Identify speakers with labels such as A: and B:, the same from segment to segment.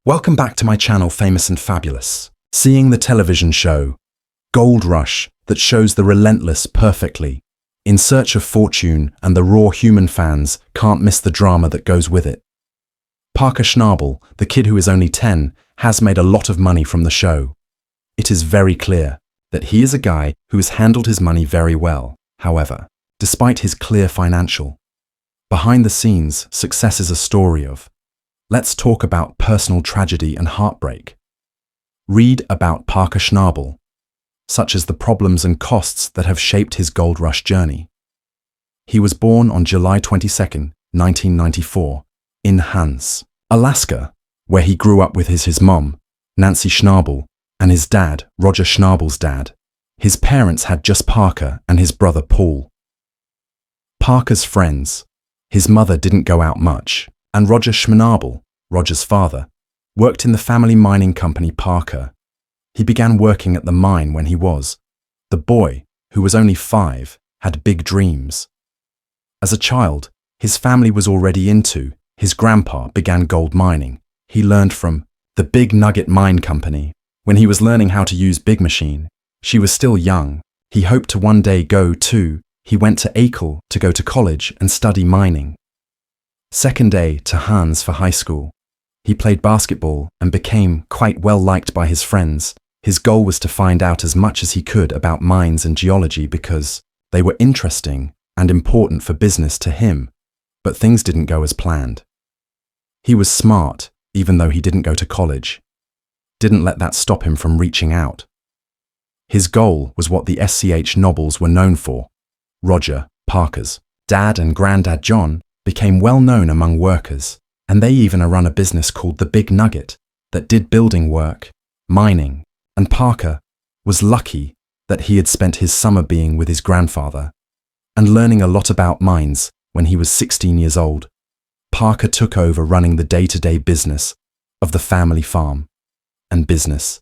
A: Welcome back to my channel, Famous and Fabulous. Seeing the television show Gold Rush that shows the relentless perfectly, in search of fortune, and the raw human fans can't miss the drama that goes with it. Parker Schnabel, the kid who is only 10, has made a lot of money from the show. It is very clear that he is a guy who has handled his money very well. However, despite his clear financial, behind the scenes, success is a story of. Let's talk about personal tragedy and heartbreak. Read about Parker Schnabel, such as the problems and costs that have shaped his gold rush journey. He was born on July 22, 1994, in Hans, Alaska, where he grew up with his mom, Nancy Schnabel, and his dad, Roger Schnabel's dad. His parents had just Parker and his brother Paul. Parker's friends. His mother didn't go out much, and Roger Schnabel, Roger's father, worked in the family mining company Parker. He began working at the mine when he was. The boy, who was only 5, had big dreams. As a child, his family was already into. His grandpa began gold mining. He learned from the Big Nugget Mine Company. When he was learning how to use Big Machine, she was still young. He hoped to one day go to. He went to Akel to go to college and study mining. Second day to Hans for high school. He played basketball and became quite well liked by his friends. His goal was to find out as much as he could about mines and geology because they were interesting and important for business to him, but things didn't go as planned. He was smart, even though he didn't go to college. Didn't let that stop him from reaching out. His goal was what the SCH Nobles were known for. Roger, Parker's dad and granddad John became well known among workers, and they even run a business called the Big Nugget that did building work, mining, and Parker was lucky that he had spent his summer being with his grandfather and learning a lot about mines. When he was 16 years old, Parker took over running the day-to-day business of the family farm and business.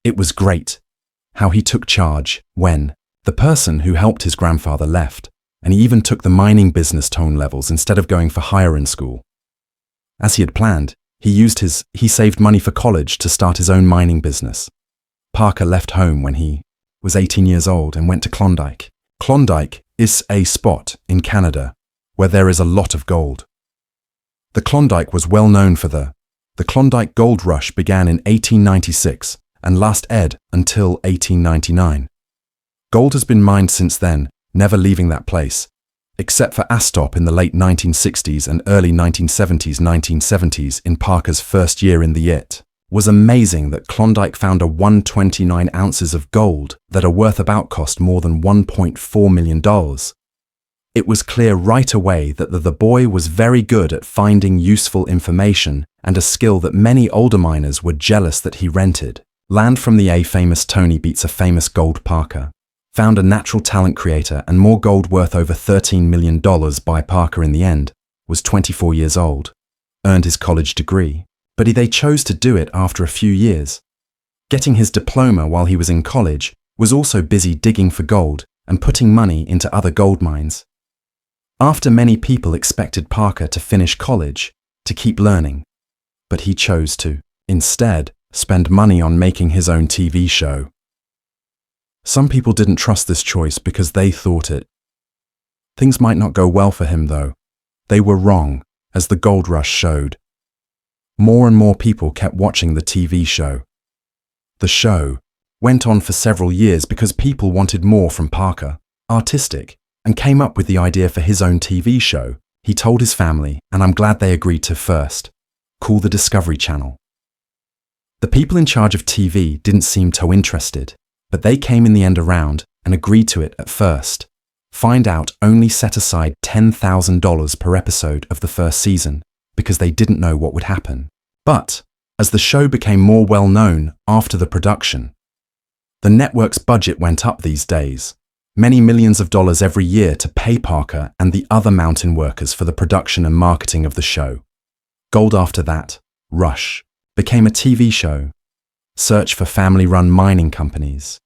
A: It was great how he took charge when the person who helped his grandfather left, and he even took the mining business tone levels instead of going for higher in school. As he had planned, he saved money for college to start his own mining business. Parker left home when he was 18 years old and went to Klondike. Klondike is a spot in Canada where there is a lot of gold. The Klondike was well known for the Klondike Gold Rush began in 1896 and lasted until 1899. Gold has been mined since then, never leaving that place, except for Astop in the late 1960s and early 1970s in Parker's first year in the IT. Was amazing that Klondike found 129 ounces of gold that are worth about cost more than $1.4 million. It was clear right away that the boy was very good at finding useful information and a skill that many older miners were jealous that he rented. Land from the famous Tony beats a famous gold Parker. Found a natural talent creator and more gold worth over $13 million by Parker in the end, was 24 years old, earned his college degree, but they chose to do it after a few years. Getting his diploma while he was in college, was also busy digging for gold and putting money into other gold mines. After many people expected Parker to finish college, to keep learning, but he chose to, instead, spend money on making his own TV show. Some people didn't trust this choice because they thought things might not go well for him though. They were wrong, as the gold rush showed. More and more people kept watching the TV show. The show went on for several years because people wanted more from Parker, artistic, and came up with the idea for his own TV show. He told his family, and I'm glad they agreed to first, call the Discovery Channel. The people in charge of TV didn't seem too interested, but they came in the end around and agreed to it at first. Find out only set aside $10,000 per episode of the first season because they didn't know what would happen. But as the show became more well known after the production, the network's budget went up these days. Many millions of dollars every year to pay Parker and the other mountain workers for the production and marketing of the show. Gold after that, Rush, became a TV show. Search for family-run mining companies.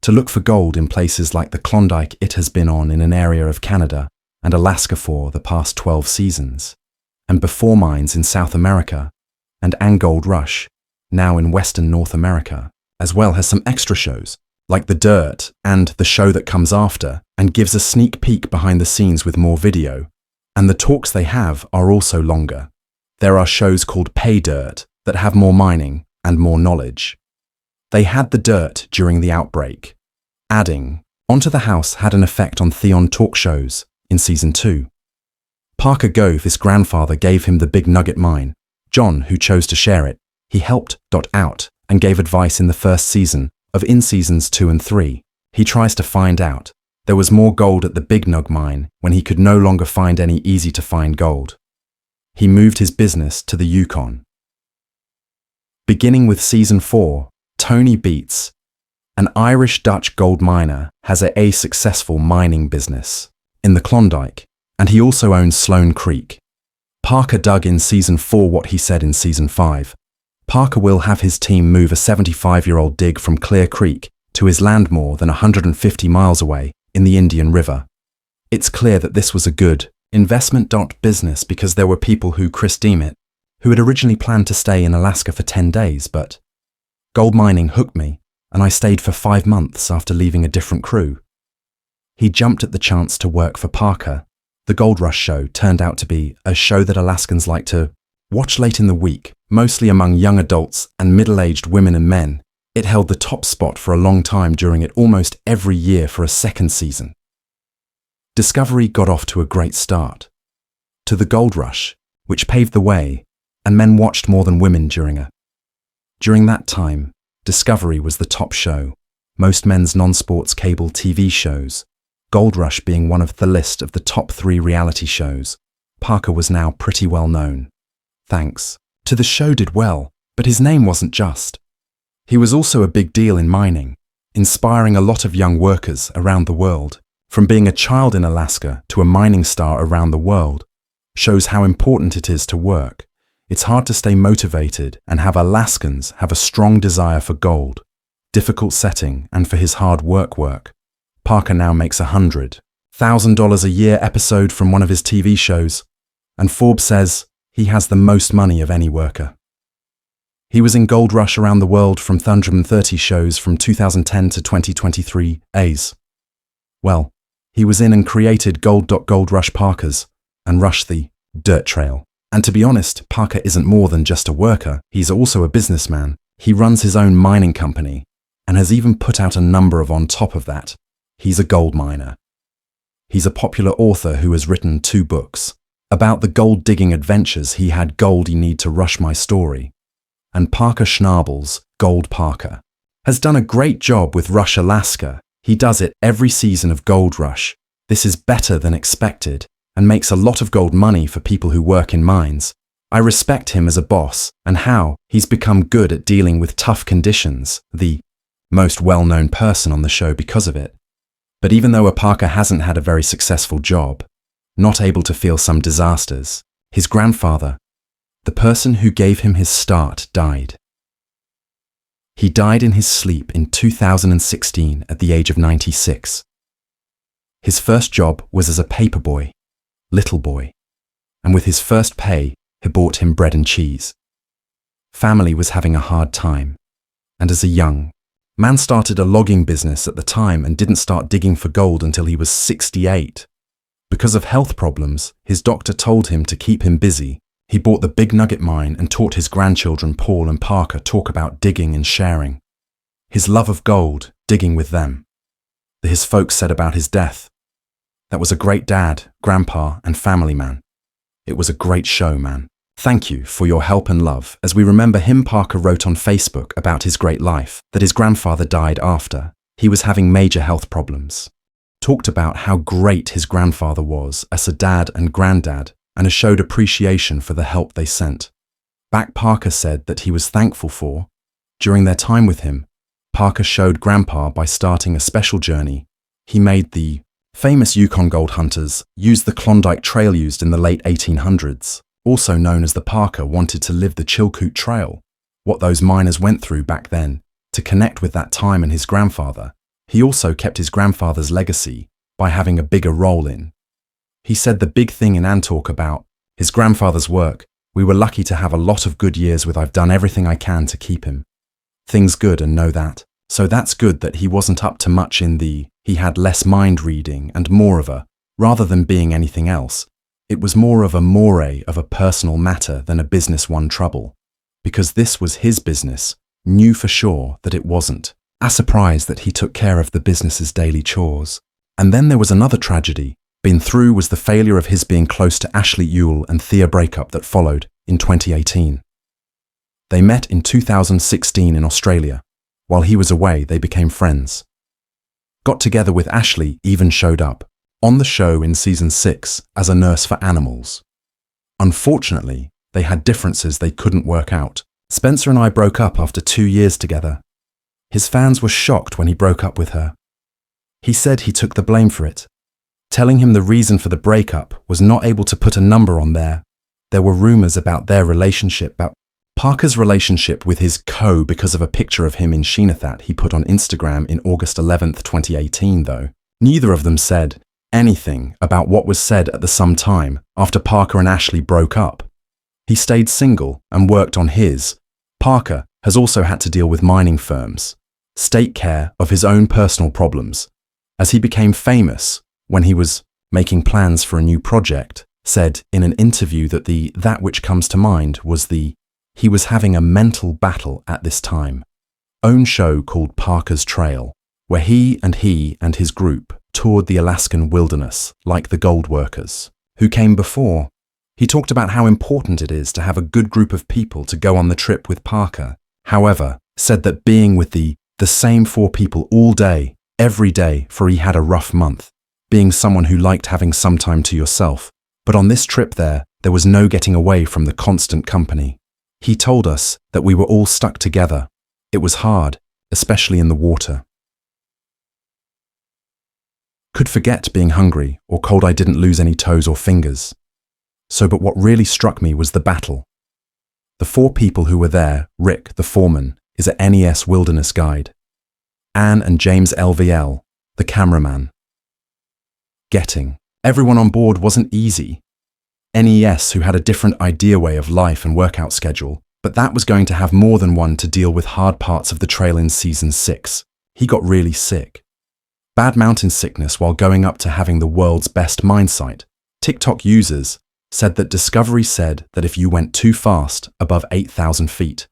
A: To look for gold in places like the Klondike it has been on in an area of Canada and Alaska for the past 12 seasons, and before mines in South America and Gold Rush, now in Western North America, as well as some extra shows, like The Dirt and The Show That Comes After, and gives a sneak peek behind the scenes with more video. And the talks they have are also longer. There are shows called Pay Dirt that have more mining and more knowledge. They had the dirt during the outbreak. Adding, Onto the House had an effect on Theon talk shows in Season 2. Parker Gove's grandfather gave him the big nugget mine. John, who chose to share it, he helped out and gave advice in the first season in Seasons 2 and 3. He tries to find out. There was more gold at the Big Nug mine when he could no longer find any easy-to-find gold. He moved his business to the Yukon. Beginning with Season 4, Tony Beats, an Irish-Dutch gold miner, has a successful mining business in the Klondike, and he also owns Sloan Creek. Parker dug in Season 4 what he said in Season 5. Parker will have his team move a 75-year-old dig from Clear Creek to his land more than 150 miles away in the Indian River. It's clear that this was a good investment. Business because there were people who who had originally planned to stay in Alaska for 10 days, but gold mining hooked me, and I stayed for 5 months after leaving a different crew. He jumped at the chance to work for Parker. The Gold Rush show turned out to be a show that Alaskans like to watch late in the week, mostly among young adults and middle-aged women and men. It held the top spot for a long time during it almost every year for a second season. Discovery got off to a great start. To the Gold Rush, which paved the way, and men watched more than women during that time, Discovery was the top show, most men's non-sports cable TV shows, Gold Rush being one of the list of the top 3 reality shows. Parker was now pretty well known. Thanks to the show did well, but his name wasn't just. He was also a big deal in mining, inspiring a lot of young workers around the world. From being a child in Alaska to a mining star around the world, shows how important it is to work. It's hard to stay motivated and have Alaskans have a strong desire for gold, difficult setting, and for his hard work. Parker now makes $100,000 a year episode from one of his TV shows, and Forbes says he has the most money of any worker. He was in Gold Rush around the world from 130 shows from 2010 to 2023 A's. Well, he was in and created Gold Rush Parkers and Rush the Dirt Trail. And to be honest, Parker isn't more than just a worker. He's also a businessman. He runs his own mining company and has even put out a number of on top of that. He's a gold miner. He's a popular author who has written 2 books about the gold digging adventures he had. Gold You Need to Rush My Story, and Parker Schnabel's Gold Parker has done a great job with Rush Alaska. He does it every season of Gold Rush. This is better than expected and makes a lot of gold money for people who work in mines. I respect him as a boss and how he's become good at dealing with tough conditions, the most well-known person on the show because of it. But even though Parker hasn't had a very successful job, not able to feel some disasters, his grandfather, the person who gave him his start, died. He died in his sleep in 2016 at the age of 96. His first job was as a paperboy, little boy, and with his first pay, he bought him bread and cheese. Family was having a hard time, and as a young man started a logging business at the time and didn't start digging for gold until he was 68. Because of health problems, his doctor told him to keep him busy. He bought the Big Nugget mine and taught his grandchildren Paul and Parker talk about digging and sharing. His love of gold, digging with them. His folks said about his death. That was a great dad, grandpa, and family man. It was a great show, man. Thank you for your help and love. As we remember him, Parker wrote on Facebook about his great life, that his grandfather died after he was having major health problems. Talked about how great his grandfather was as a dad and granddad, and showed appreciation for the help they sent. Back Parker said that he was thankful for, during their time with him, Parker showed Grandpa by starting a special journey. He made the famous Yukon gold hunters use the Klondike Trail used in the late 1800s, also known as the Parker wanted to live the Chilkoot Trail, what those miners went through back then, to connect with that time and his grandfather. He also kept his grandfather's legacy by having a bigger role in. He said the big thing in Untold about his grandfather's work We were lucky to have a lot of good years with I've done everything I can to keep him. Things good and know that. So that's good that he wasn't up to much in the, he had less mind reading and more of a, rather than being anything else, it was more of a moray of a personal matter than a business one trouble. Because this was his business, knew for sure that it wasn't. A surprise that he took care of the business's daily chores. And then there was another tragedy. Been through was the failure of his being close to Ashley Ewell and Thea breakup that followed in 2018. They met in 2016 in Australia. While he was away, they became friends. Got together with Ashley, even showed up on the show in season 6 as a nurse for animals. Unfortunately, they had differences they couldn't work out. Spencer and I broke up after 2 years together. His fans were shocked when he broke up with her. He said he took the blame for it, telling him the reason for the breakup was not able to put a number on there. There were rumors about their relationship, about Parker's relationship with his because of a picture of him in Shinathat he put on Instagram in August 11th, 2018 though. Neither of them said anything about what was said at the some time after Parker and Ashley broke up. He stayed single and worked on his. Parker has also had to deal with mining firms, take care of his own personal problems. As he became famous when he was making plans for a new project, said in an interview that that which comes to mind was he was having a mental battle at this time. Own show called Parker's Trail, where he and his group toured the Alaskan wilderness like the gold workers who came before. He talked about how important it is to have a good group of people to go on the trip with Parker. However, said that being with the same 4 people all day, every day, for he had a rough month, being someone who liked having some time to yourself. But on this trip there was no getting away from the constant company. He told us that we were all stuck together. It was hard, especially in the water. Could forget being hungry or cold. I didn't lose any toes or fingers. But what really struck me was the battle. The 4 people who were there, Rick, the foreman, is a NES wilderness guide. Anne and James LVL, the cameraman. Getting everyone on board wasn't easy. NES, who had a different way of life and workout schedule, but that was going to have more than one to deal with hard parts of the trail in season 6. He got really sick. Bad mountain sickness while going up to having the world's best mine site. TikTok users said that Discovery said that if you went too fast above 8,000 feet,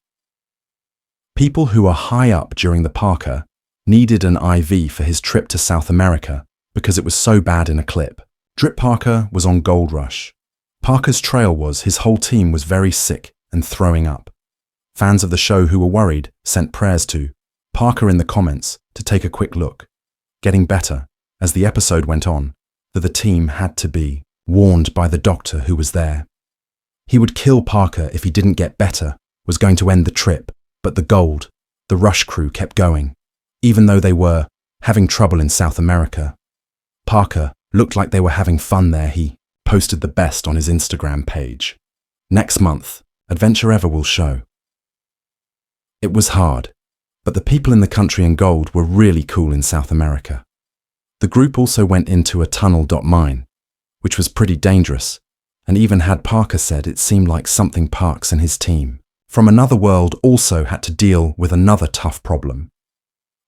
A: people who are high up during the Parker needed an IV for his trip to South America because it was so bad in a clip. Drip Parker was on Gold Rush. Parker's Trail was his whole team was very sick and throwing up. Fans of the show who were worried sent prayers to Parker in the comments to take a quick look. Getting better as the episode went on, that the team had to be warned by the doctor who was there. He would kill Parker if he didn't get better, was going to end the trip, but the Rush crew kept going, even though they were having trouble in South America. Parker looked like they were having fun there. He posted the best on his Instagram page. Next month, Adventure Ever will show. It was hard, but the people in the country in gold were really cool in South America. The group also went into a tunnel mine, which was pretty dangerous, and even had Parker said it seemed like something Parks and his team from another world also had to deal with another tough problem.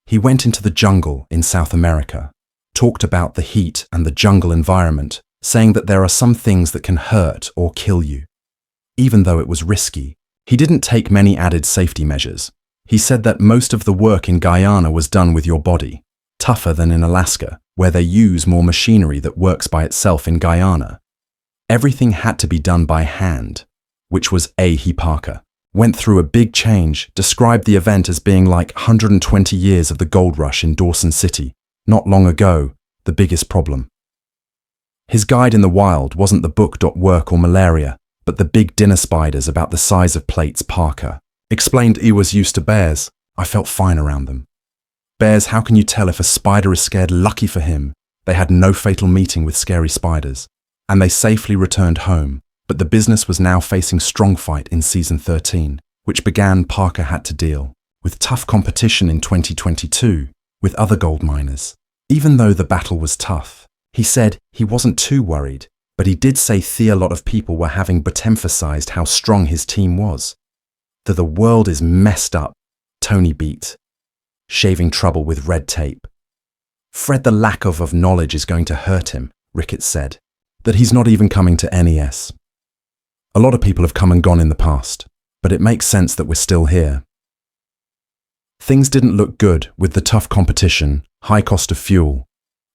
A: He went into the jungle in South America, talked about the heat and the jungle environment, saying that there are some things that can hurt or kill you. Even though it was risky, he didn't take many added safety measures. He said that most of the work in Guyana was done with your body, tougher than in Alaska, where they use more machinery that works by itself in Guyana. Everything had to be done by hand, which was Parker. Went through a big change, described the event as being like 120 years of the gold rush in Dawson City, not long ago, the biggest problem. His guide in the wild wasn't the book.work or malaria, but the big dinner spiders about the size of plates. Parker explained he was used to bears. I felt fine around them. Bears, how can you tell if a spider is scared? Lucky for him, they had no fatal meeting with scary spiders, and they safely returned home. But the business was now facing strong fight in season 13, which began. Parker had to deal with tough competition in 2022 with other gold miners. Even though the battle was tough, he said he wasn't too worried. But he did say a lot of people were having but emphasized how strong his team was. That the world is messed up, Tony beat. Shaving trouble with red tape. Fred, the lack of knowledge is going to hurt him, Ricketts said. That he's not even coming to NES. A lot of people have come and gone in the past, but it makes sense that we're still here. Things didn't look good with the tough competition, high cost of fuel.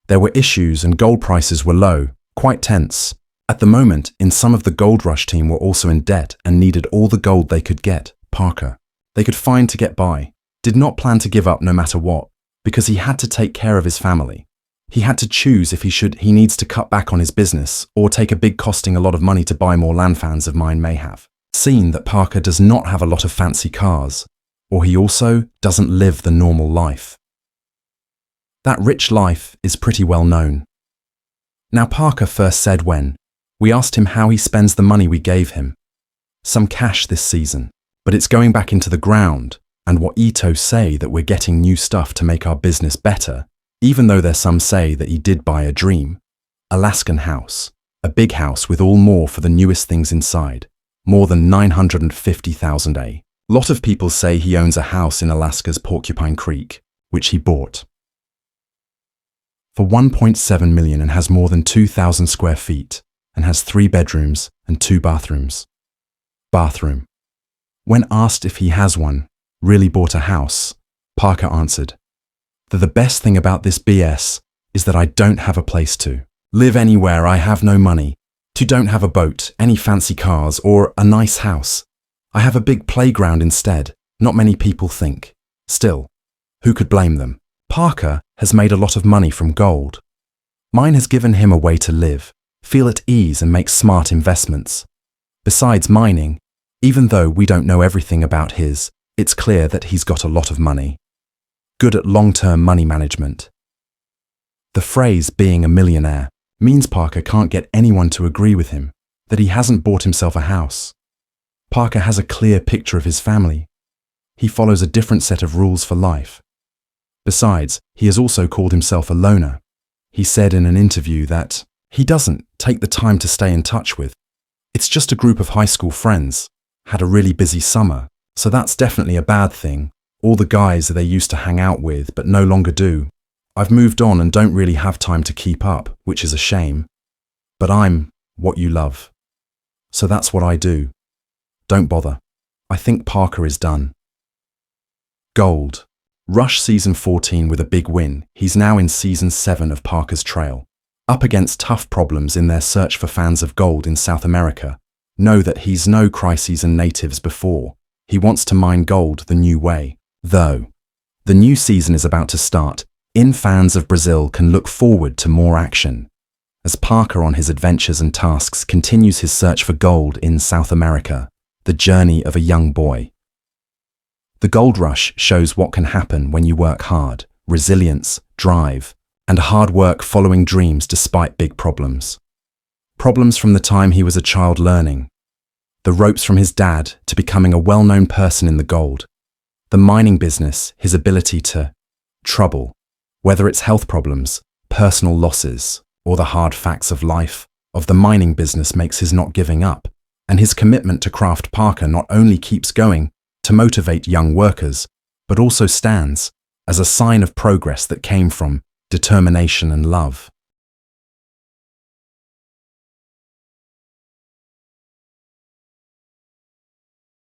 A: There were issues and gold prices were low, quite tense. At the moment, some of the Gold Rush team were also in debt and needed all the gold they could get. Parker, they could find to get by, did not plan to give up no matter what, because he had to take care of his family. He had to choose if he needs to cut back on his business or take a big costing a lot of money to buy more land. Fans of mine may have seen that Parker does not have a lot of fancy cars, or he also doesn't live the normal life. That rich life is pretty well known. Now Parker first said when we asked him how he spends the money we gave him. Some cash this season, but it's going back into the ground, and what Ito say that we're getting new stuff to make our business better, even though there's some say that he did buy a dream. Alaskan house, a big house with all more for the newest things inside, more than 950,000 a. Lot of people say he owns a house in Alaska's Porcupine Creek, which he bought for $1.7 million and has more than 2,000 square feet and has 3 bedrooms and 2 bathrooms. Bathroom. When asked if he has one, really bought a house, Parker answered that the best thing about this BS is that I don't have a place to live anywhere. I have no money, don't have a boat, any fancy cars, or a nice house. I have a big playground instead. Not many people think. Still, who could blame them? Parker has made a lot of money from gold. Mine has given him a way to live, feel at ease and make smart investments. Besides mining, even though we don't know everything about his, it's clear that he's got a lot of money. Good at long-term money management. The phrase being a millionaire means Parker can't get anyone to agree with him, that he hasn't bought himself a house. Parker has a clear picture of his family. He follows a different set of rules for life. Besides, he has also called himself a loner. He said in an interview that he doesn't take the time to stay in touch with. It's just a group of high school friends. Had a really busy summer, so that's definitely a bad thing. All the guys that they used to hang out with but no longer do. I've moved on and don't really have time to keep up, which is a shame. But I'm what you love. So that's what I do. Don't bother. I think Parker is done. Gold. Rush Season 14 with a big win. He's now in Season 7 of Parker's Trail. Up against tough problems in their search for fans of gold in South America. Know that he's no crises and natives before. He wants to mine gold the new way. Though, the new season is about to start. Fans of Brazil can look forward to more action. As Parker on his adventures and tasks continues his search for gold in South America. The journey of a young boy. The Gold Rush shows what can happen when you work hard, resilience, drive, and hard work following dreams despite big problems. Problems from the time he was a child learning. The ropes from his dad to becoming a well-known person in the gold. The mining business, his ability to trouble, whether it's health problems, personal losses, or the hard facts of life, of the mining business makes his not giving up. And his commitment to craft Parker not only keeps going to motivate young workers, but also stands as a sign of progress that came from determination and love.